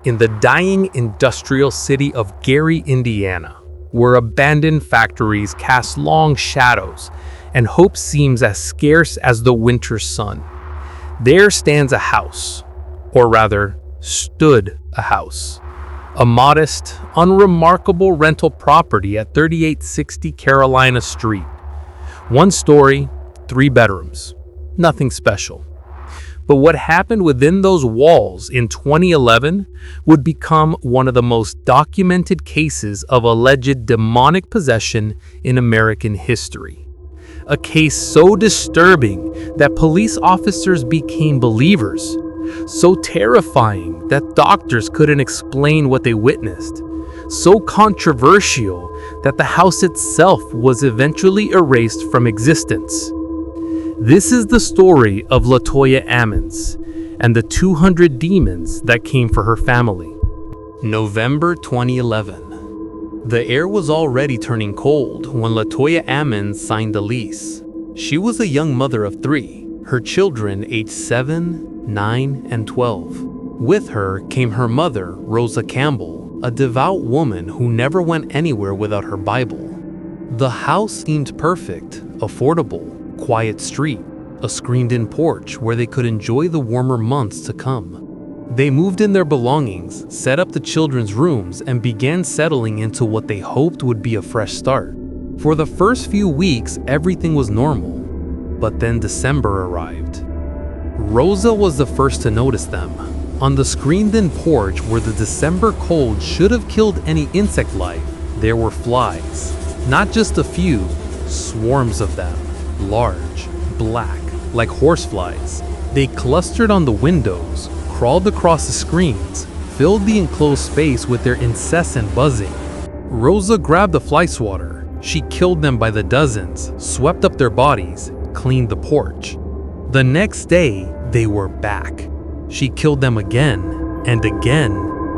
in the dying industrial city of Gary, Indiana, where abandoned factories cast long shadows and hope seems as scarce as the winter sun. There stands a house, or rather, stood a house. A modest, unremarkable rental property at 3860 Carolina Street. 1 story, 3 bedrooms. Nothing special. But what happened within those walls in 2011 would become one of the most documented cases of alleged demonic possession in American history. A case so disturbing that police officers became believers, so terrifying that doctors couldn't explain what they witnessed, so controversial that the house itself was eventually erased from existence. This is the story of Latoya Ammons and the 200 demons that came for her family. November 2011. The air was already turning cold when Latoya Ammons signed the lease. She was a young mother of 3, her children aged 7, 9, and 12. With her came her mother, Rosa Campbell, a devout woman who never went anywhere without her Bible. The house seemed perfect, affordable, quiet street, a screened-in porch where they could enjoy the warmer months to come. They moved in their belongings, set up the children's rooms, and began settling into what they hoped would be a fresh start. For the first few weeks, everything was normal, but then December arrived. Rosa was the first to notice them. On the screened-in porch where the December cold should have killed any insect life, there were flies. Not just a few, swarms of them. Large, black, like horseflies. They clustered on the windows, crawled across the screens, filled the enclosed space with their incessant buzzing. Rosa grabbed the fly swatter. She killed them by the dozens, swept up their bodies, cleaned the porch. The next day, they were back. She killed them again, and again,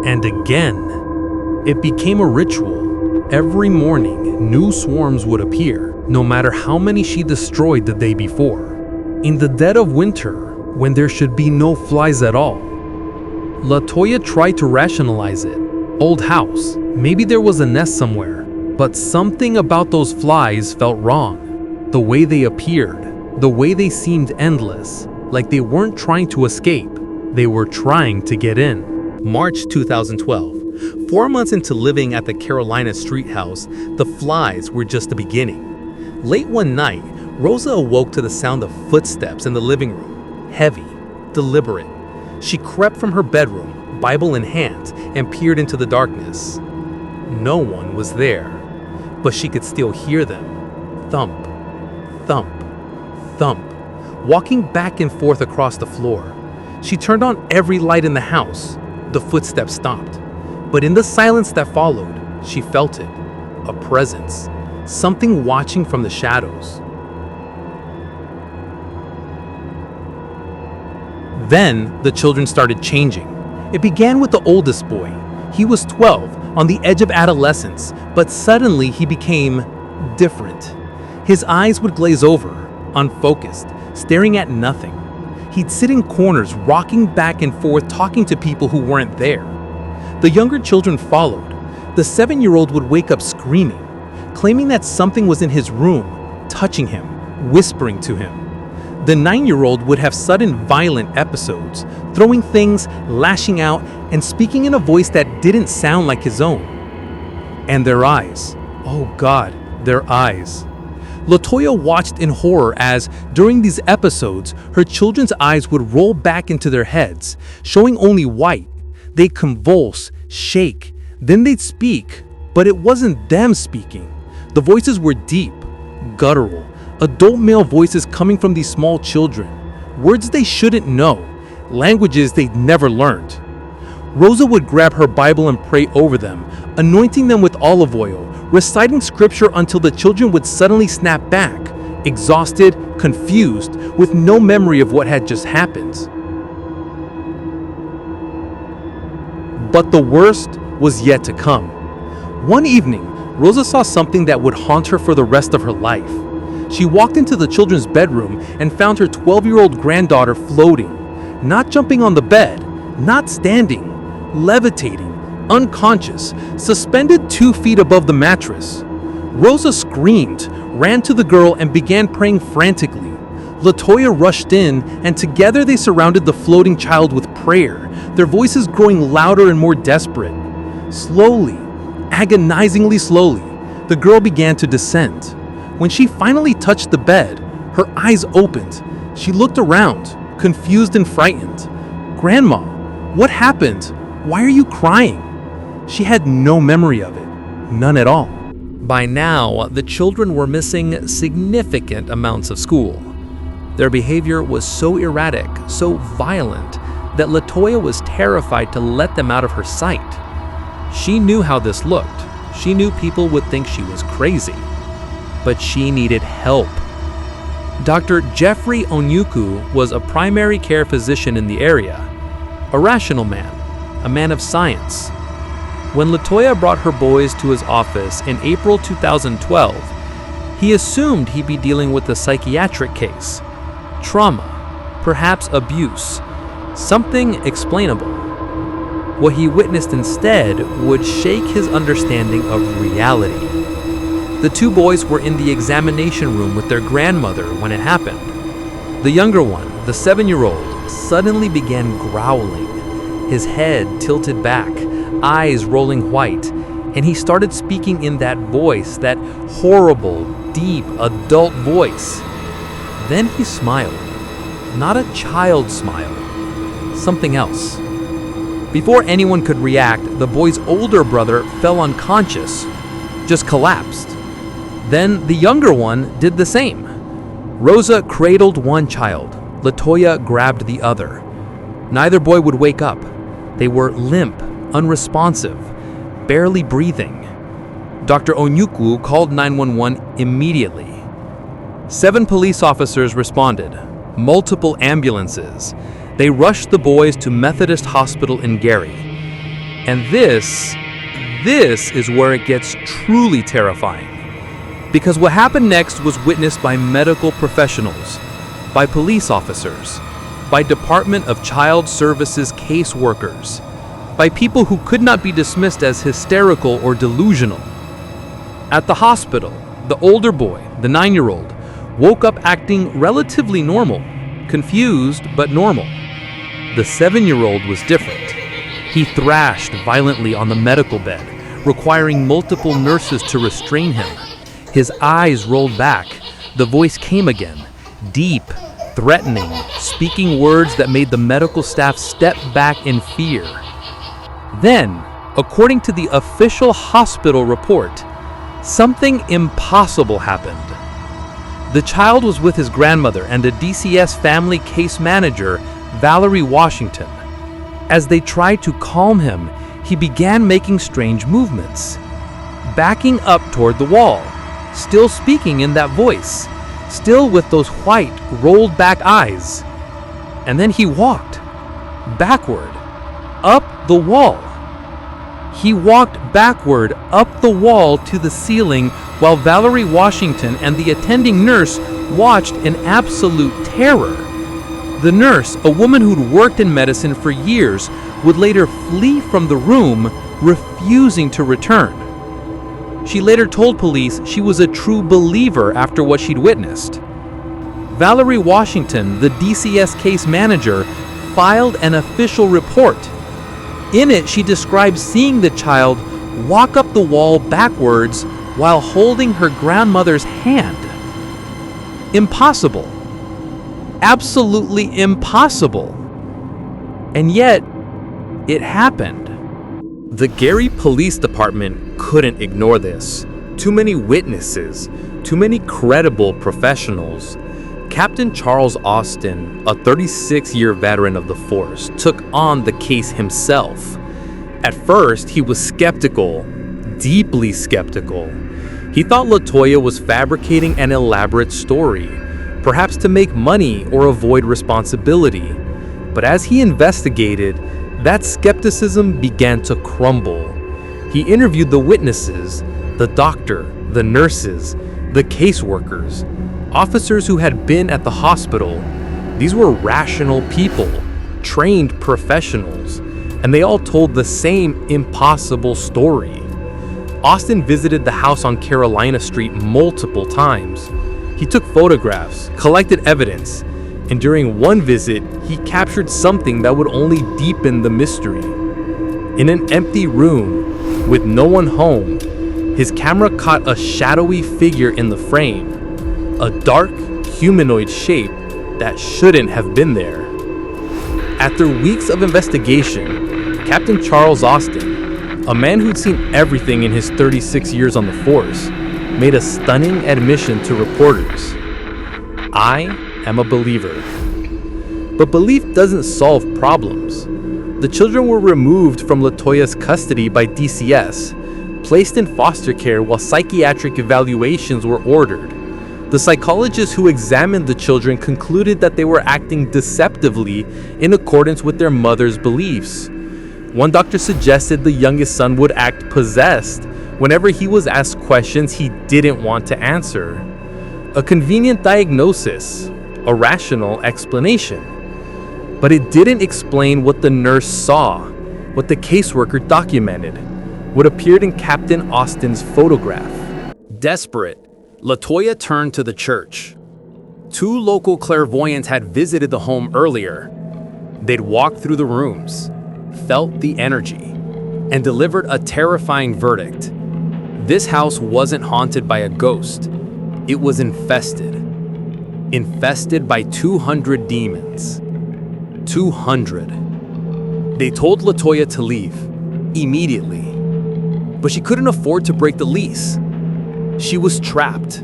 and again. It became a ritual. Every morning, new swarms would appear, no matter how many she destroyed the day before. In the dead of winter, when there should be no flies at all. Latoya tried to rationalize it. Old house, maybe there was a nest somewhere, but something about those flies felt wrong. The way they appeared, the way they seemed endless, like they weren't trying to escape, they were trying to get in. March 2012. 4 months into living at the Carolina Street house, the flies were just the beginning. Late one night, Rosa awoke to the sound of footsteps in the living room. Heavy, deliberate. She crept from her bedroom, Bible in hand, and peered into the darkness. No one was there, but she could still hear them. Thump, thump, thump, walking back and forth across the floor. She turned on every light in the house. The footsteps stopped. But in the silence that followed, she felt it. A presence. Something watching from the shadows. Then, the children started changing. It began with the oldest boy. He was 12, on the edge of adolescence, but suddenly he became different. His eyes would glaze over, unfocused, staring at nothing. He'd sit in corners, rocking back and forth, talking to people who weren't there. The younger children followed. The 7-year-old would wake up screaming, claiming that something was in his room, touching him, whispering to him. The 9-year-old would have sudden violent episodes, throwing things, lashing out, and speaking in a voice that didn't sound like his own. And their eyes. Oh God, their eyes. Latoya watched in horror as, during these episodes, her children's eyes would roll back into their heads, showing only white. They'd convulse, shake, then they'd speak, but it wasn't them speaking. The voices were deep, guttural, adult male voices coming from these small children, words they shouldn't know, languages they'd never learned. Rosa would grab her Bible and pray over them, anointing them with olive oil, reciting scripture until the children would suddenly snap back, exhausted, confused, with no memory of what had just happened. But the worst was yet to come. One evening, Rosa saw something that would haunt her for the rest of her life. She walked into the children's bedroom and found her 12-year-old granddaughter floating, not jumping on the bed, not standing, levitating, unconscious, suspended 2 feet above the mattress. Rosa screamed, ran to the girl, and began praying frantically. Latoya rushed in, and together they surrounded the floating child with prayer, their voices growing louder and more desperate. Slowly, agonizingly slowly, the girl began to descend. When she finally touched the bed, her eyes opened. She looked around, confused and frightened. "Grandma, what happened? Why are you crying?" She had no memory of it, none at all. By now, the children were missing significant amounts of school. Their behavior was so erratic, so violent, that Latoya was terrified to let them out of her sight. She knew how this looked. She knew people would think she was crazy. But she needed help. Dr. Jeffrey Onyuku was a primary care physician in the area, a rational man, a man of science. When Latoya brought her boys to his office in April 2012, he assumed he'd be dealing with a psychiatric case, trauma, perhaps abuse, something explainable. What he witnessed instead would shake his understanding of reality. The 2 boys were in the examination room with their grandmother when it happened. The younger one, the 7-year-old, suddenly began growling, his head tilted back, eyes rolling white, and he started speaking in that voice, that horrible, deep, adult voice. Then he smiled. Not a child smile, something else. Before anyone could react, the boy's older brother fell unconscious, just collapsed. Then the younger one did the same. Rosa cradled one child. Latoya grabbed the other. Neither boy would wake up. They were limp, unresponsive, barely breathing. Dr. Onyuku called 911 immediately. 7 police officers responded, multiple ambulances. They rushed the boys to Methodist Hospital in Gary. And this is where it gets truly terrifying. Because what happened next was witnessed by medical professionals, by police officers, by Department of Child Services caseworkers, by people who could not be dismissed as hysterical or delusional. At the hospital, the older boy, the 9-year-old, woke up acting relatively normal, confused but normal. The 7-year-old was different. He thrashed violently on the medical bed, requiring multiple nurses to restrain him. His eyes rolled back. The voice came again, deep, threatening, speaking words that made the medical staff step back in fear. Then, according to the official hospital report, something impossible happened. The child was with his grandmother and a DCS family case manager, Valerie Washington. As they tried to calm him, he began making strange movements, backing up toward the wall, still speaking in that voice, still with those white, rolled back eyes. And then he walked backward, up the wall. He walked backward up the wall to the ceiling while Valerie Washington and the attending nurse watched in absolute terror. The nurse, a woman who'd worked in medicine for years, would later flee from the room, refusing to return. She later told police she was a true believer after what she'd witnessed. Valerie Washington, the DCS case manager, filed an official report. In it, she described seeing the child walk up the wall backwards while holding her grandmother's hand. Impossible. Absolutely impossible. And yet, it happened. The Gary Police Department couldn't ignore this. Too many witnesses, too many credible professionals. Captain Charles Austin, a 36-year veteran of the force, took on the case himself. At first, he was skeptical, deeply skeptical. He thought Latoya was fabricating an elaborate story, perhaps to make money or avoid responsibility. But as he investigated, that skepticism began to crumble. He interviewed the witnesses, the doctor, the nurses, the caseworkers, officers who had been at the hospital. These were rational people, trained professionals, and they all told the same impossible story. Austin visited the house on Carolina Street multiple times. He took photographs, collected evidence, and during one visit, he captured something that would only deepen the mystery. In an empty room, with no one home, his camera caught a shadowy figure in the frame, a dark, humanoid shape that shouldn't have been there. After weeks of investigation, Captain Charles Austin, a man who'd seen everything in his 36 years on the force, made a stunning admission to reporters. "I am a believer." But belief doesn't solve problems. The children were removed from Latoya's custody by DCS, placed in foster care while psychiatric evaluations were ordered. The psychologists who examined the children concluded that they were acting deceptively in accordance with their mother's beliefs. One doctor suggested the youngest son would act possessed whenever he was asked questions he didn't want to answer. A convenient diagnosis, a rational explanation. But it didn't explain what the nurse saw, what the caseworker documented, what appeared in Captain Austin's photograph. Desperate, Latoya turned to the church. 2 local clairvoyants had visited the home earlier. They'd walked through the rooms, felt the energy, and delivered a terrifying verdict. This house wasn't haunted by a ghost. It was infested. Infested by 200 demons. 200. They told Latoya to leave, immediately. But she couldn't afford to break the lease. She was trapped.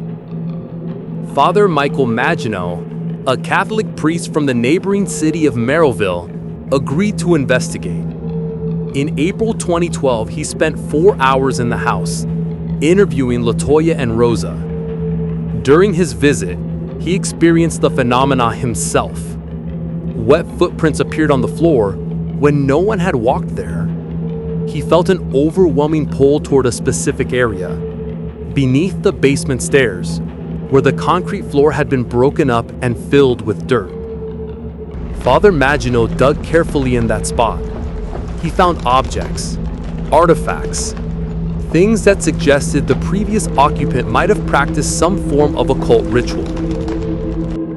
Father Michael Maginot, a Catholic priest from the neighboring city of Merrillville, agreed to investigate. In April 2012, he spent 4 hours in the house, interviewing Latoya and Rosa. During his visit, he experienced the phenomena himself. Wet footprints appeared on the floor when no one had walked there. He felt an overwhelming pull toward a specific area, beneath the basement stairs, where the concrete floor had been broken up and filled with dirt. Father Maginot dug carefully in that spot. He found objects, artifacts, things that suggested the previous occupant might have practiced some form of occult ritual.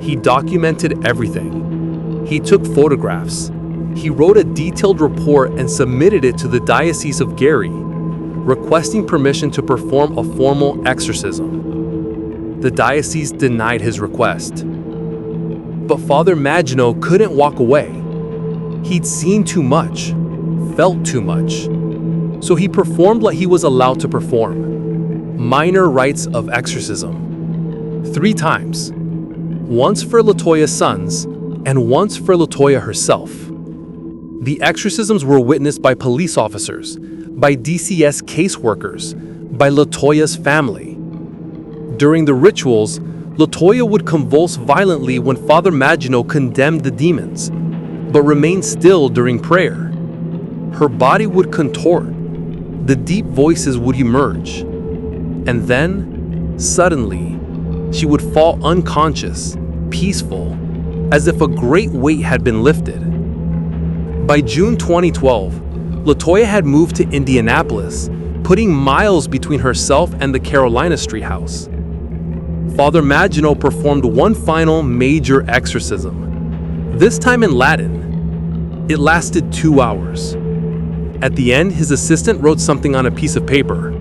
He documented everything. He took photographs. He wrote a detailed report and submitted it to the Diocese of Gary, requesting permission to perform a formal exorcism. The diocese denied his request. But Father Maginot couldn't walk away. He'd seen too much, felt too much. So he performed what he was allowed to perform: minor rites of exorcism. 3 times. Once for Latoya's sons, and once for Latoya herself. The exorcisms were witnessed by police officers, by DCS caseworkers, by Latoya's family. During the rituals, Latoya would convulse violently when Father Maginot condemned the demons, but remained still during prayer. Her body would contort, the deep voices would emerge, and then, suddenly, she would fall unconscious, peaceful, as if a great weight had been lifted. By June 2012, Latoya had moved to Indianapolis, putting miles between herself and the Carolina Street house. Father Maginot performed one final major exorcism, this time in Latin. It lasted 2 hours. At the end, his assistant wrote something on a piece of paper.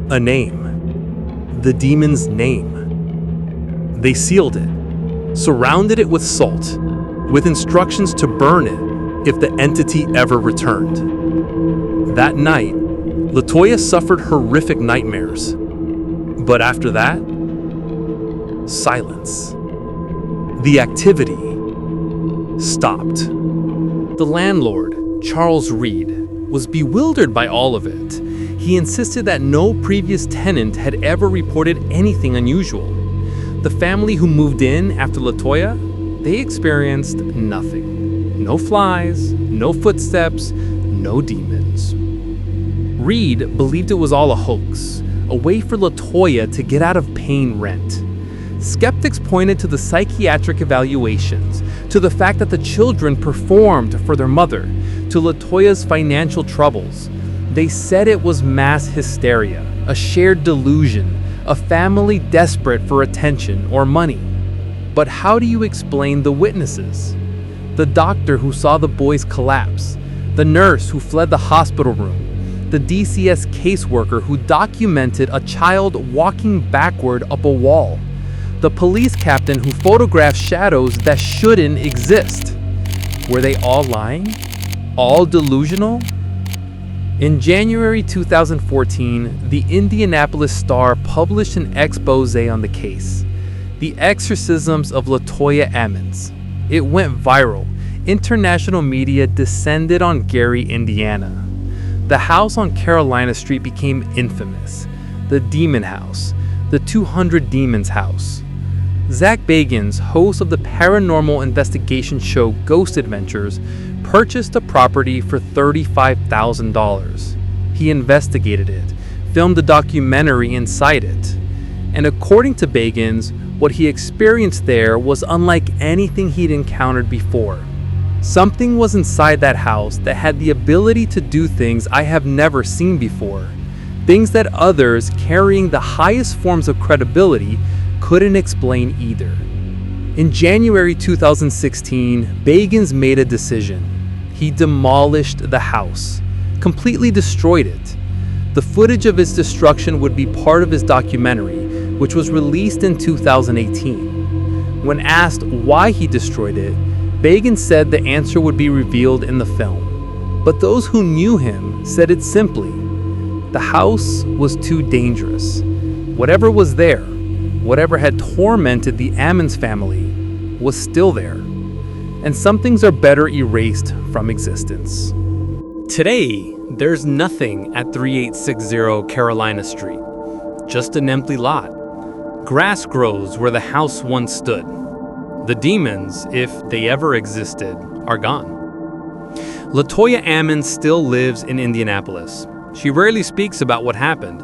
A name. The demon's name. They sealed it, surrounded it with salt, with instructions to burn it if the entity ever returned. That night, Latoya suffered horrific nightmares. But after that, silence. The activity stopped. The landlord, Charles Reed, was bewildered by all of it. He insisted that no previous tenant had ever reported anything unusual. The family who moved in after Latoya, they experienced nothing. No flies, no footsteps, no demons. Reed believed it was all a hoax, a way for Latoya to get out of paying rent. Skeptics pointed to the psychiatric evaluations, to the fact that the children performed for their mother, to Latoya's financial troubles. They said it was mass hysteria, a shared delusion, a family desperate for attention or money. But how do you explain the witnesses? The doctor who saw the boys collapse, the nurse who fled the hospital room, the DCS caseworker who documented a child walking backward up a wall, the police captain who photographed shadows that shouldn't exist. Were they all lying? All delusional? In January 2014, the Indianapolis Star published an expose on the case, The Exorcisms of Latoya Ammons. It went viral. International media descended on Gary, Indiana. The house on Carolina Street became infamous. The Demon House, the 200 Demons House. Zach Bagans, host of the paranormal investigation show Ghost Adventures, purchased the property for $35,000. He investigated it, filmed a documentary inside it. And according to Bagans, what he experienced there was unlike anything he'd encountered before. Something was inside that house that had the ability to do things I have never seen before. Things that others carrying the highest forms of credibility couldn't explain either. In January 2016, Bagans made a decision. He demolished the house, completely destroyed it. The footage of its destruction would be part of his documentary, which was released in 2018. When asked why he destroyed it, Bagans said the answer would be revealed in the film. But those who knew him said it simply. The house was too dangerous. Whatever was there, whatever had tormented the Ammons family, was still there. And some things are better erased from existence. Today, there's nothing at 3860 Carolina Street. Just an empty lot. Grass grows where the house once stood. The demons, if they ever existed, are gone. Latoya Ammons still lives in Indianapolis. She rarely speaks about what happened.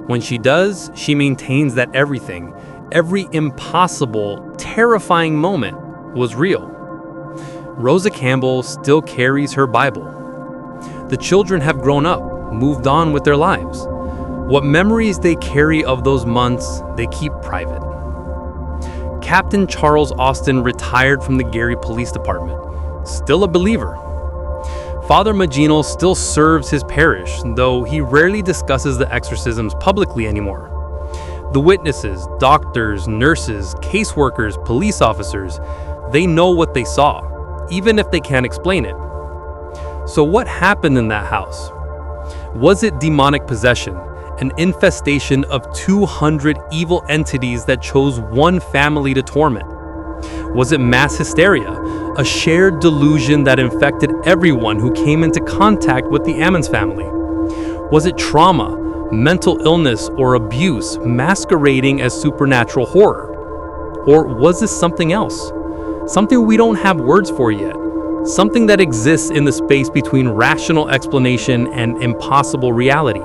When she does, she maintains that everything, every impossible, terrifying moment was real. Rosa Campbell still carries her Bible. The children have grown up, moved on with their lives. What memories they carry of those months, they keep private. Captain Charles Austin retired from the Gary Police Department, still a believer. Father Magino still serves his parish, though he rarely discusses the exorcisms publicly anymore. The witnesses, doctors, nurses, caseworkers, police officers, they know what they saw, even if they can't explain it. So what happened in that house? Was it demonic possession, an infestation of 200 evil entities that chose one family to torment? Was it mass hysteria, a shared delusion that infected everyone who came into contact with the Ammons family? Was it trauma, mental illness, or abuse masquerading as supernatural horror? Or was this something else? Something we don't have words for yet. Something that exists in the space between rational explanation and impossible reality.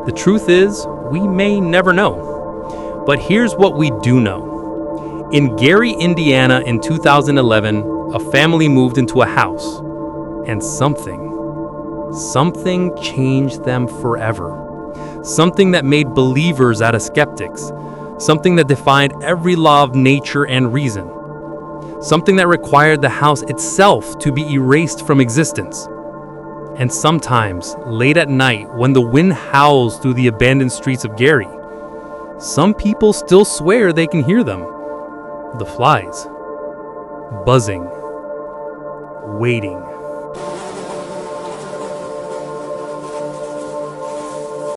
The truth is, we may never know. But here's what we do know. In Gary, Indiana in 2011, a family moved into a house. And something changed them forever. Something that made believers out of skeptics. Something that defied every law of nature and reason. Something that required the house itself to be erased from existence. And sometimes, late at night, when the wind howls through the abandoned streets of Gary, some people still swear they can hear them. The flies, buzzing, waiting.